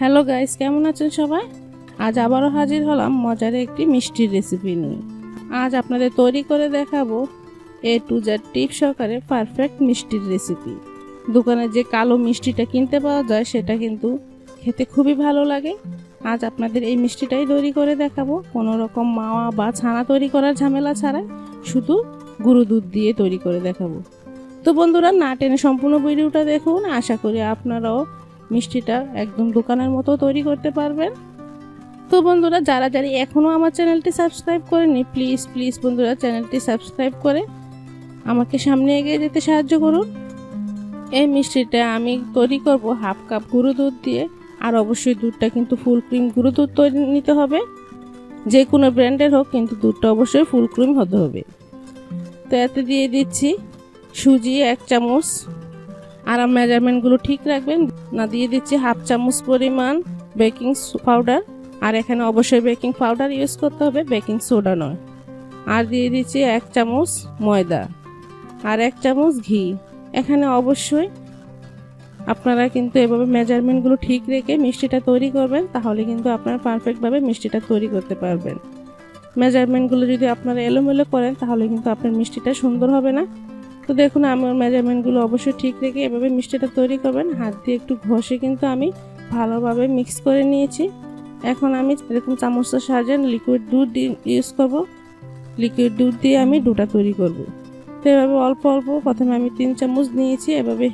Hello guys, কেমন আছেন সবাই? আজ আবারও হাজির হলাম মজার একটি মিষ্টির রেসিপি নিয়ে। আজ আপনাদের তৈরি করে দেখাবো A to Z টিপ সহকারে পারফেক্ট মিষ্টির রেসিপি। দোকানে যে কালো মিষ্টিটা কিনতে পাওয়া যায় সেটা কিন্তু খেতে খুবই ভালো লাগে। আজ আপনাদের এই মিষ্টিটাই তৈরি করে দেখাবো, কোনো রকম মাওয়া বা ছানা তৈরি করার ঝামেলা ছাড়াই শুধু গুঁড়ো দুধ দিয়ে তৈরি করে দেখাবো। তো বন্ধুরা, না টেনে সম্পূর্ণ ভিডিওটা দেখুন। আশা করি আপনারাও মিষ্টিটা একদম দোকানের মতো তৈরি করতে পারবেন। তো বন্ধুরা, যারা এখনও আমার চ্যানেলটি সাবস্ক্রাইব করেনি, প্লিজ বন্ধুরা চ্যানেলটি সাবস্ক্রাইব করে আমাকে সামনে এগিয়ে যেতে সাহায্য করুন। এই মিষ্টিটা আমি তৈরি করব হাফ কাপ গুঁড়ো দুধ দিয়ে, আর অবশ্যই দুধটা কিন্তু ফুল ক্রিম গুঁড়ো দুধ তৈরি নিতে হবে। যে কোনো ব্র্যান্ডের হোক, কিন্তু দুধটা অবশ্যই ফুল ক্রিম হতে হবে। তো এতে দিয়ে দিচ্ছি সুজি 1 চামচ, আর মেজারমেন্টগুলো ঠিক রাখবেন। না দিয়ে দিচ্ছি হাফ চামচ পরিমাণ বেকিং পাউডার, আর এখানে অবশ্যই বেকিং পাউডার ইউজ করতে হবে, বেকিং সোডা নয়। আর দিয়ে দিচ্ছি 1 চামচ ময়দা আর 1 চামচ ঘি। এখানে অবশ্যই আপনারা কিন্তু এভাবে মেজারমেন্টগুলো ঠিক রেখে মিষ্টিটা তৈরি করবেন, তাহলে কিন্তু আপনারা পারফেক্টভাবে মিষ্টিটা তৈরি করতে পারবেন। মেজারমেন্টগুলো যদি আপনারা এলোমেলো করেন তাহলে কিন্তু আপনার মিষ্টিটা সুন্দর হবে না। তো দেখুন, আমার মেজারমেন্টগুলো অবশ্যই ঠিক রেখে এভাবে মিষ্টিটা তৈরি করবেন। হাত দিয়ে একটু ঘষে কিন্তু আমি ভালোভাবে মিক্স করে নিয়েছি। এখন আমি এরকম চামচের সাহায্যে লিকুইড দুধ ইউজ করব। লিকুইড দুধ দিয়ে আমি ডোটা তৈরি করব। তো এভাবে অল্প অল্প প্রথমে আমি 3 চামচ নিয়েছি, এভাবে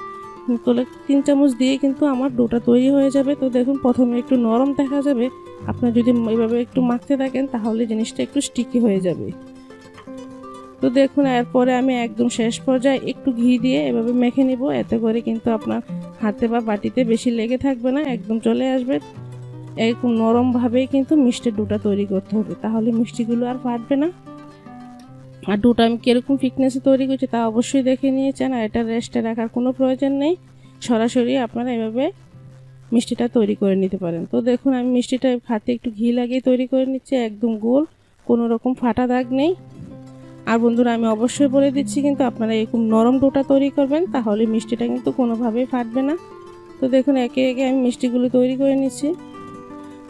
3 চামচ দিয়ে কিন্তু আমার ডোটা তৈরি হয়ে যাবে। তো দেখুন, প্রথমে একটু নরম দেখা যাবে। আপনারা যদি এভাবে একটু মাখতে থাকেন তাহলে জিনিসটা একটু স্টিকি হয়ে যাবে। তো দেখুন, এরপরে আমি একদম শেষ পর্যায়ে একটু ঘি দিয়ে এভাবে মেখে নিব। এতে করে কিন্তু আপনার হাতে বা বাটিতে বেশি লেগে থাকবে না, একদম চলে আসবে। এরকম নরমভাবেই কিন্তু মিষ্টির ডোটা তৈরি করতে হবে, তাহলে মিষ্টিগুলো আর ফাটবে না। আর ডোটা আমি কীরকম থিকনেসে তৈরি করছি তা অবশ্যই দেখে নিয়েছেন, আর এটা রেস্টে রাখার কোনো প্রয়োজন নেই। সরাসরি আপনারা এভাবে মিষ্টিটা তৈরি করে নিতে পারেন। তো দেখুন, আমি মিষ্টিটা হাতে একটু ঘি লাগিয়ে তৈরি করে নিচ্ছি, একদম গোল, কোনো রকম ফাটা দাগ নেই। আর বন্ধুরা, আমি অবশ্যই বলে দিচ্ছি কিন্তু আপনারা এরকম নরম ডোটা তৈরি করবেন, তাহলে মিষ্টিটা কিন্তু কোনোভাবেই ফাটবে না। তো দেখুন, একে একে আমি মিষ্টিগুলো তৈরি করে নিচ্ছি।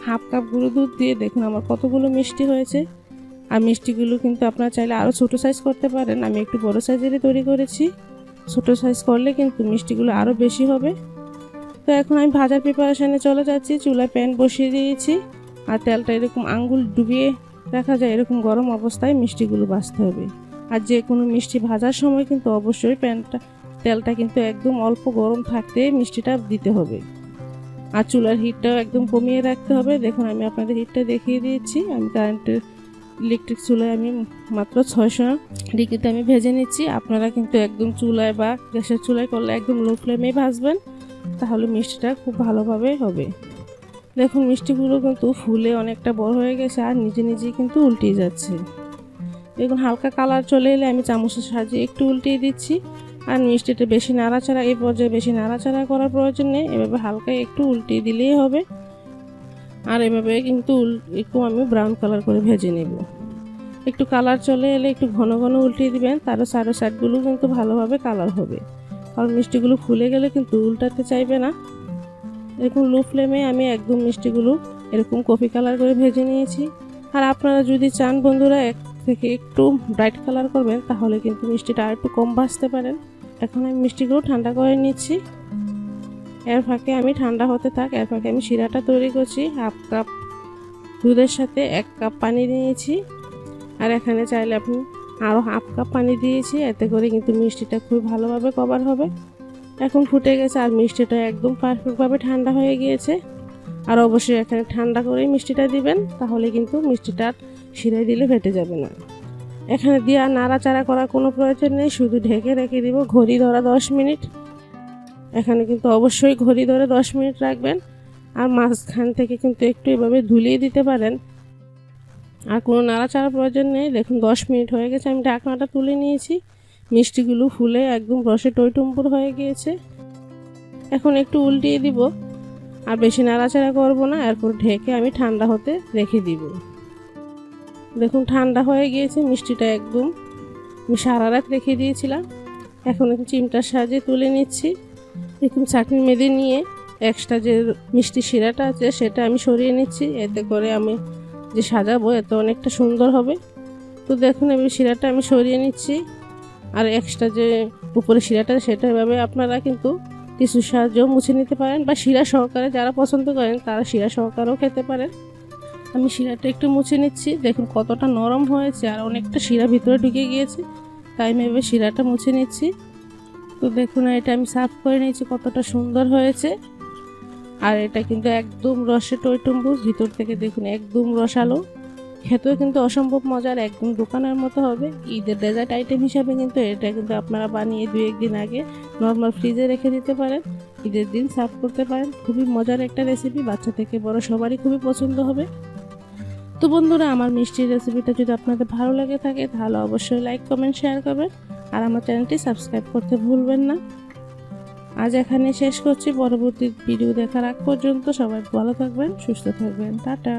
হাফ কাপ গুঁড়ো দুধ দিয়ে দেখুন আমার কতগুলো মিষ্টি হয়েছে। আর মিষ্টিগুলো কিন্তু আপনারা চাইলে আরও ছোটো সাইজ করতে পারেন, আমি একটু বড় সাইজেরই তৈরি করেছি। ছোটো সাইজ করলে কিন্তু মিষ্টিগুলো আরও বেশি হবে। তো এখন আমি ভাজার প্রিপারেশানে চলে যাচ্ছি। চুলায় প্যান বসিয়ে দিয়েছি, আর তেলটা এরকম আঙ্গুল ডুবিয়ে রাখা যায়, এরকম গরম অবস্থায় মিষ্টিগুলো ভাজতে হবে। আর যে কোনো মিষ্টি ভাজার সময় কিন্তু অবশ্যই তেলটা কিন্তু একদম অল্প গরম থাকতে মিষ্টিটা দিতে হবে। আর চুলার হিটটাও একদম কমিয়ে রাখতে হবে। দেখুন, আমি আপনাদের হিটটা দেখিয়ে দিয়েছি। আমি কারেন্টের ইলেকট্রিক চুলায় আমি মাত্র 600 ডিগ্রিতে আমি ভেজে নিচ্ছি। আপনারা কিন্তু একদম চুলায় বা গ্যাসের চুলায় করলে একদম লো ফ্লেমেই ভাজবেন, তাহলে মিষ্টিটা খুব ভালোভাবে হবে। দেখুন, মিষ্টিগুলো কিন্তু ফুলে অনেকটা বড় হয়ে গেছে, আর নিজেই কিন্তু উল্টিয়ে যাচ্ছে। দেখুন, হালকা কালার চলে এলে আমি চামচের সাহায্যে একটু উল্টিয়ে দিচ্ছি। আর মিষ্টিটা বেশি নাড়াচাড়া, এই পর্যায়ে বেশি নাড়াচাড়া করার প্রয়োজন নেই, এভাবে হালকা একটু উল্টিয়ে দিলেই হবে। আর এভাবে কিন্তু একটু আমি ব্রাউন কালার করে ভেজে নেব। একটু কালার চলে এলে একটু ঘন ঘন উল্টিয়ে দিবেন, তারও সাইডগুলো কিন্তু ভালোভাবে কালার হবে। কারণ মিষ্টিগুলো ফুলে গেলে কিন্তু উল্টাতে চাইবে না। এরকম লো ফ্লেমে আমি একদম মিষ্টিগুলো এরকম কফি কালার করে ভেজে নিয়েছি। আর আপনারা যদি চান বন্ধুরা এক থেকে একটু ব্রাইট কালার করবেন, তাহলে কিন্তু মিষ্টিটা আর একটু কম ভাজতে পারেন। এখন আমি মিষ্টিগুলো ঠান্ডা করে নিচ্ছি। এর ফাঁকে আমি ঠান্ডা হতে থাক, এর ফাঁকে আমি শিরাটা তৈরি করছি। হাফ কাপ দুধের সাথে 1 কাপ পানি নিয়েছি, আর এখানে চাইলে আপনি আরও হাফ কাপ পানি দিয়েছি। এতে করে কিন্তু মিষ্টিটা খুব ভালোভাবে কভার হবে। এখন ফুটে গেছে, আর মিষ্টিটা একদম পারফেক্টভাবে ঠান্ডা হয়ে গিয়েছে। আর অবশ্যই এখানে ঠান্ডা করেই মিষ্টিটা দিবেন, তাহলে কিন্তু মিষ্টিটা শিরায় দিলে ফেটে যাবে না। এখানে দিয়ে আর নাড়াচাড়া করার কোনো প্রয়োজন নেই, শুধু ঢেকে রেখে দিব ঘড়ি ধরা 10 মিনিট। এখানে কিন্তু অবশ্যই ঘড়ি ধরে 10 মিনিট রাখবেন। আর মাঝখান থেকে কিন্তু একটু এভাবে ধুলিয়ে দিতে পারেন, আর কোনো নাড়াচাড়ার প্রয়োজন নেই। দেখুন, 10 মিনিট হয়ে গেছে, আমি ঢাকনাটা তুলে নিয়েছি। মিষ্টিগুলো ফুলে একদম রসে টইটুম্বুর হয়ে গিয়েছে। এখন একটু উল্টিয়ে দিব, আর বেশি নাড়াচাড়া করব না। এরপর ঢেকে আমি ঠান্ডা হতে রেখে দিব। দেখুন, ঠান্ডা হয়ে গিয়েছে মিষ্টিটা, একদম আমি সারা রাত রেখে দিয়েছিলাম। এখন চিমটার সাহায্যে তুলে নিচ্ছি। এরকম চাটনি মেখে নিয়ে এক্সট্রা যে মিষ্টি শিরাটা আছে সেটা আমি সরিয়ে নিচ্ছি, এতে করে আমি যে সাজাবো এতে অনেকটা সুন্দর হবে। তো দেখুন আমি শিরাটা আমি সরিয়ে নিচ্ছি। আর এক্সট্রা যে উপরে শিরাটা সেটা এভাবে আপনারা কিন্তু টিস্যুর সাহায্যেও মুছে নিতে পারেন, বা শিরা সহকারে যারা পছন্দ করেন তারা শিরা সহকারেও খেতে পারেন। আমি শিরাটা একটু মুছে নিচ্ছি, দেখুন কতটা নরম হয়েছে আর অনেকটা শিরা ভিতরে ঢুকে গিয়েছে, তাই আমি এভাবে শিরাটা মুছে নিচ্ছি। তো দেখুন এটা আমি সার্ভ করে নিয়েছি, কতটা সুন্দর হয়েছে। আর এটা কিন্তু একদম রসে টইটুম্বুর, ভিতর থেকে দেখুন একদম রসালো, খেতেও কিন্তু অসম্ভব মজার, একদম দোকানের মতো হবে। ঈদের ডেজার্ট আইটেম হিসাবে কিন্তু এটা কিন্তু আপনারা বানিয়ে 2-1 দিন আগে নর্মাল ফ্রিজে রেখে দিতে পারেন, ঈদের দিন সার্ভ করতে পারেন। খুবই মজার একটা রেসিপি, বাচ্চা থেকে বড় সবারই খুবই পছন্দ হবে। তো বন্ধুরা, আমার মিষ্টির রেসিপিটা যদি আপনাদের ভালো লাগে থাকে তাহলে অবশ্যই লাইক কমেন্ট শেয়ার করবেন, আর আমার চ্যানেলটি সাবস্ক্রাইব করতে ভুলবেন না। আজ এখানে শেষ করছি, পরবর্তী ভিডিও দেখার আগ পর্যন্ত সবাই ভালো থাকবেন, সুস্থ থাকবেন, টাটা।